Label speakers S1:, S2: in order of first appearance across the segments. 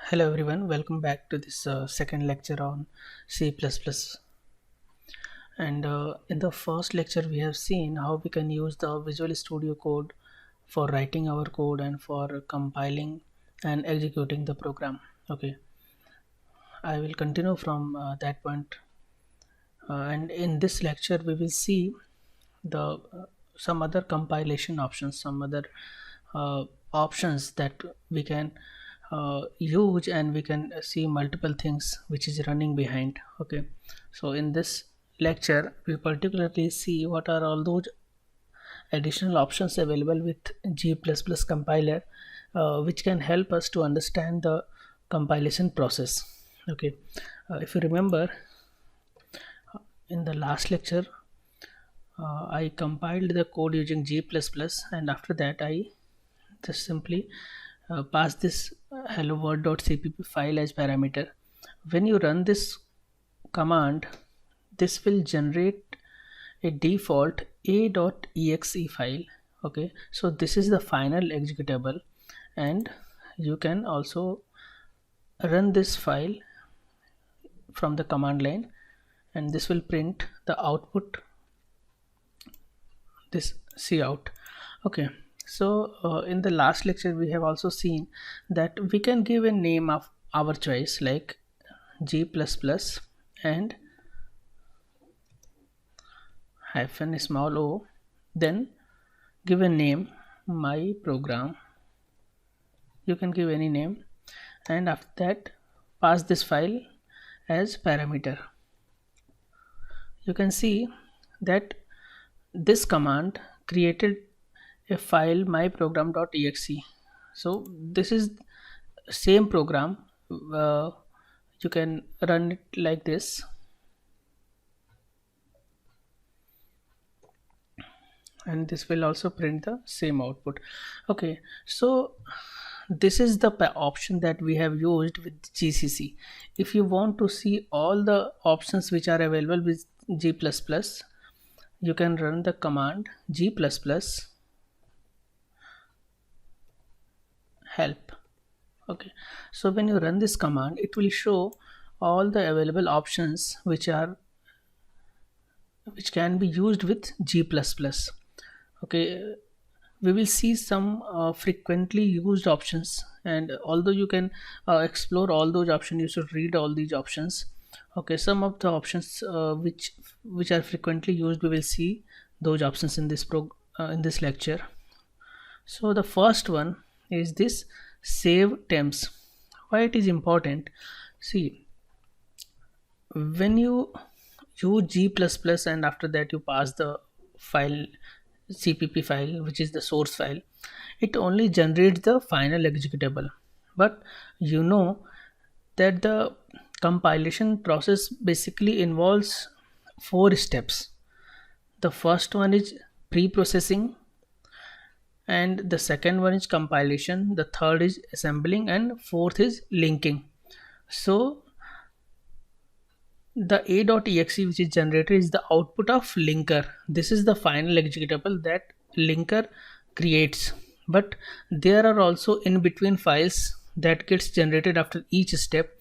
S1: Hello everyone, welcome back to this second lecture on C++. And in the first lecture we have seen how we can use the Visual Studio Code for writing our code and for compiling and executing the program. Okay, I will continue from that point. And in this lecture we will see the some other compilation options, some other options that we can use, and we can see multiple things which is running behind. Okay, so in this lecture we particularly see what are all those additional options available with G++ compiler, which can help us to understand the compilation process. Okay, if you remember, in the last lecture I compiled the code using G++, and after that I just simply pass this hello world.cpp file as parameter. When you run this command, this will generate a default a.exe file. Okay, so this is the final executable, and you can also run this file from the command line, and this will print the output, this cout. Okay, so in the last lecture we have also seen that we can give a name of our choice like G++ and hyphen small o, then give a name my program. You can give any name, and after that pass this file as parameter. You can see that this command created a file myprogram.exe. So this is same program. You can run it like this, and this will also print the same output. Okay, so this is the option that we have used with GCC. If you want to see all the options which are available with G++, you can run the command G++ help. Okay, so when you run this command, it will show all the available options which can be used with G++. Okay, we will see some frequently used options, and although you can explore all those options, you should read all these options. Okay, some of the options which are frequently used, we will see those options in this lecture. So the first one is this save temps. Why it is important? See, when you use G++ and after that you pass the file cpp file, which is the source file, it only generates the final executable. But you know that the compilation process basically involves 4 steps. The first one is pre-processing, and the second one is compilation, the third is assembling, and fourth is linking. So the a.exe which is generated is the output of linker. This is the final executable that linker creates, but there are also in between files that gets generated after each step.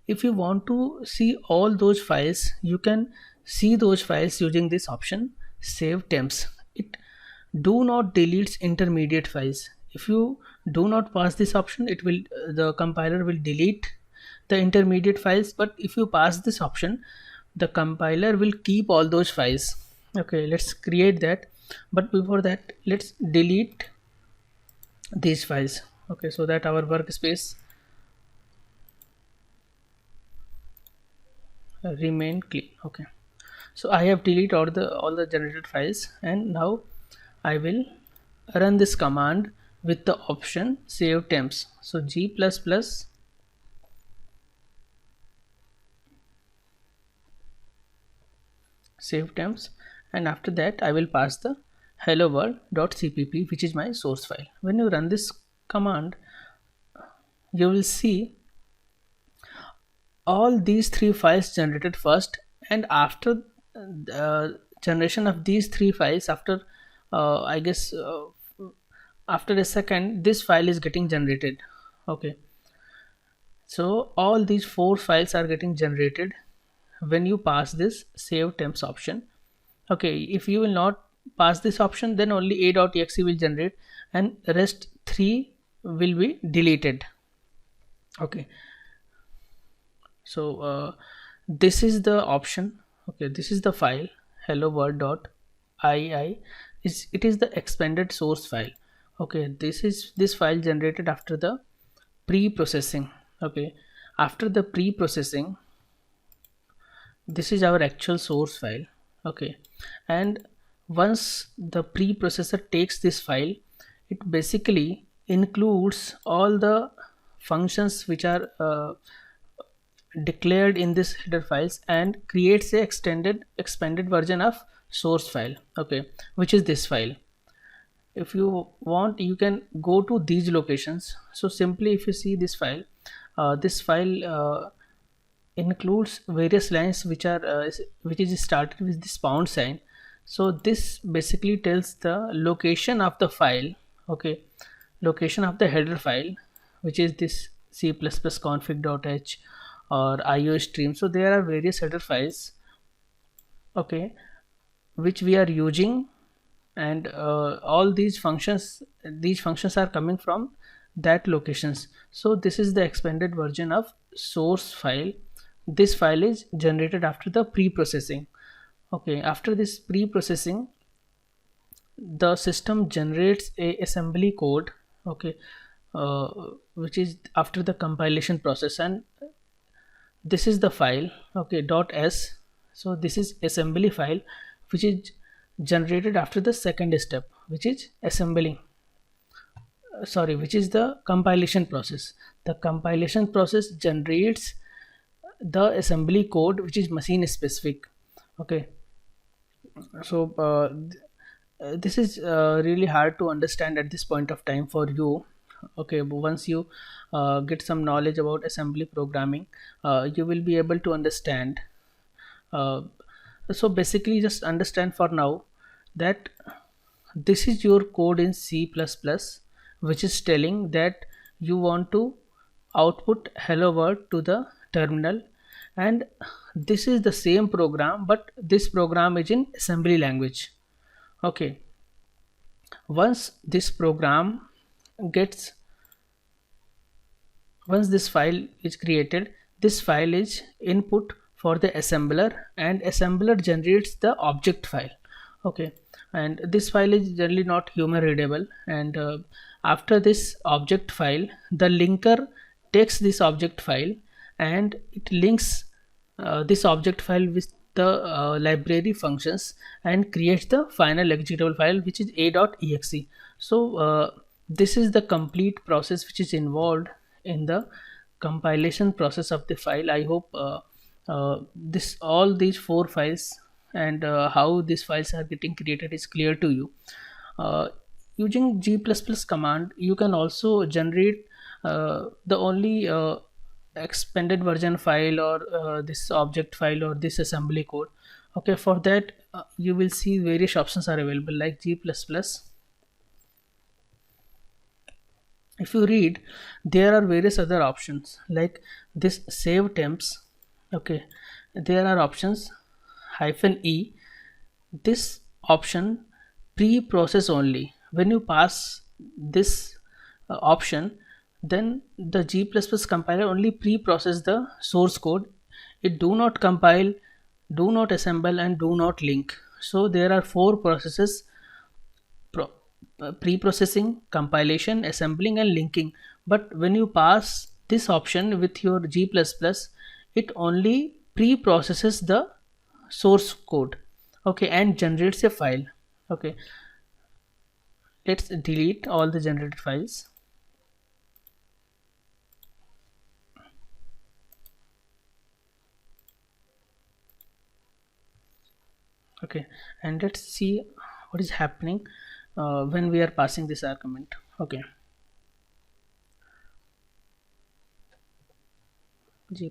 S1: If you want to see all those files, you can see those files using this option save temps. It do not deletes intermediate files. If you do not pass this option, it will the compiler will delete the intermediate files, but if you pass this option, the compiler will keep all those files. Okay, let's create that, but before that let's delete these files. Okay, so that our workspace remain clean. Okay, so I have deleted all the generated files, and now I will run this command with the option save temps. So G++ save temps, and after that I will pass the hello world.cpp, which is my source file. When you run this command, you will see all these 3 files generated first, and after generation of these 3 files, after I guess after a second, this file is getting generated. Okay, So all these four files are getting generated when you pass this save temps option. Okay, if you will not pass this option, then only a.exe will generate and rest three will be deleted. Okay, so this is the option. Okay, this is the file hello world.ii. It is the expanded source file. Okay, this is this file generated after the pre-processing. Okay, after the pre-processing, this is our actual source file. Okay, and once the preprocessor takes this file, it basically includes all the functions which are declared in this header files and creates a expanded version of source file. Okay, which is this file. If you want, you can go to these locations. So simply, if you see this file includes various lines which are which is started with this pound sign. So this basically tells the location of the file. Okay, location of the header file, which is this c++ config.h or io stream. So there are various header files, okay, which we are using, and all these functions are coming from that locations. So this is the expanded version of source file. This file is generated after the pre-processing. Okay, after this pre-processing, the system generates a assembly code. Okay, uh, which is after the compilation process, and this is the file. Okay, .s. So this is assembly file which is generated after the second step, which is assembling. Sorry, which is the compilation process. The compilation process generates the assembly code which is machine specific. Okay, so this is really hard to understand at this point of time for you. Okay, but once you get some knowledge about assembly programming, you will be able to understand. uh, so basically, just understand for now that this is your code in C++, which is telling that you want to output hello world to the terminal, and this is the same program, but this program is in assembly language. Okay, once this program gets once this file is created, this file is input for the assembler, and assembler generates the object file. Okay, and this file is generally not human readable, and after this object file, the linker takes this object file and it links this object file with the library functions and creates the final executable file, which is a.exe. So this is the complete process which is involved in the compilation process of the file. I hope this all these four files and how these files are getting created is clear to you. Using g++ command, you can also generate the only expanded version file, or this object file, or this assembly code. Okay, for that you will see various options are available, like g++. If you read, there are various other options like this save temps. Okay, there are options -e. This option pre-process only. When you pass this option, then the g++ compiler only pre-process the source code. It do not compile, do not assemble, and do not link. So there are four processes: pre-processing, compilation, assembling, and linking. But when you pass this option with your g++, it only pre-processes the source code, okay, and generates a file. Okay, let's delete all the generated files. Okay, and let's see what is happening when we are passing this argument. Okay, g++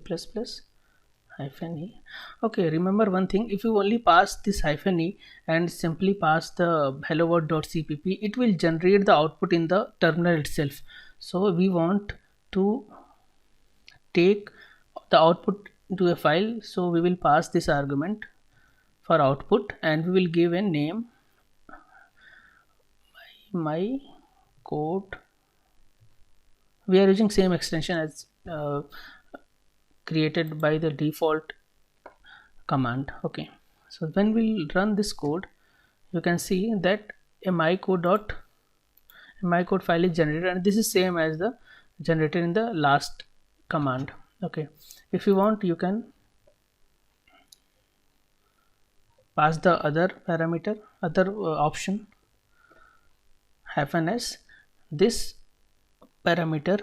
S1: -e. Okay, remember one thing: if you only pass this -e and simply pass the hello world.cpp, it will generate the output in the terminal itself. So we want to take the output into a file, so we will pass this argument for output and we will give a name, my code. We are using same extension as created by the default command. Okay, so when we run this code, you can see that a mycode file is generated, and this is same as the generated in the last command. Okay, if you want, you can pass the other parameter, other option -s. This parameter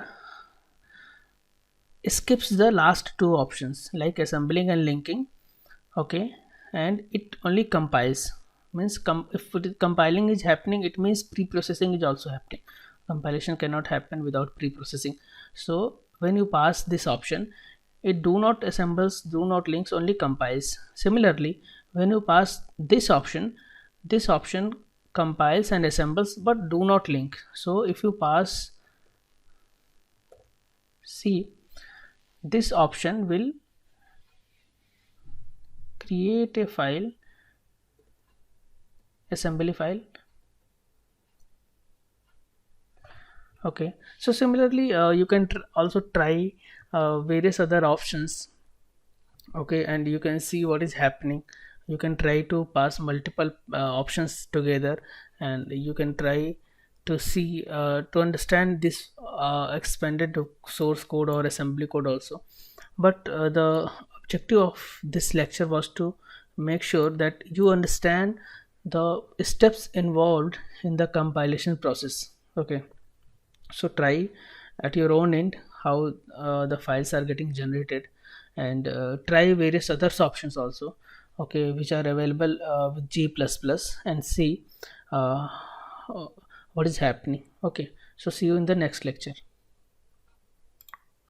S1: skips the last two options like assembling and linking. Okay, and it only compiles, means if compiling is happening, it means pre-processing is also happening. Compilation cannot happen without pre-processing. So when you pass this option, it do not assembles, do not links, only compiles. Similarly, when you pass this option compiles and assembles but do not link. So if you pass C, this option will create a file, assembly file. Okay, so similarly you can also try various other options. Okay, and you can see what is happening. You can try to pass multiple options together, and you can try to see to understand this expanded source code or assembly code also. But the objective of this lecture was to make sure that you understand the steps involved in the compilation process. Okay, so try at your own end how the files are getting generated, and try various other options also, okay, which are available with G++, and see uh, what is happening. Okay, so see you in the next lecture.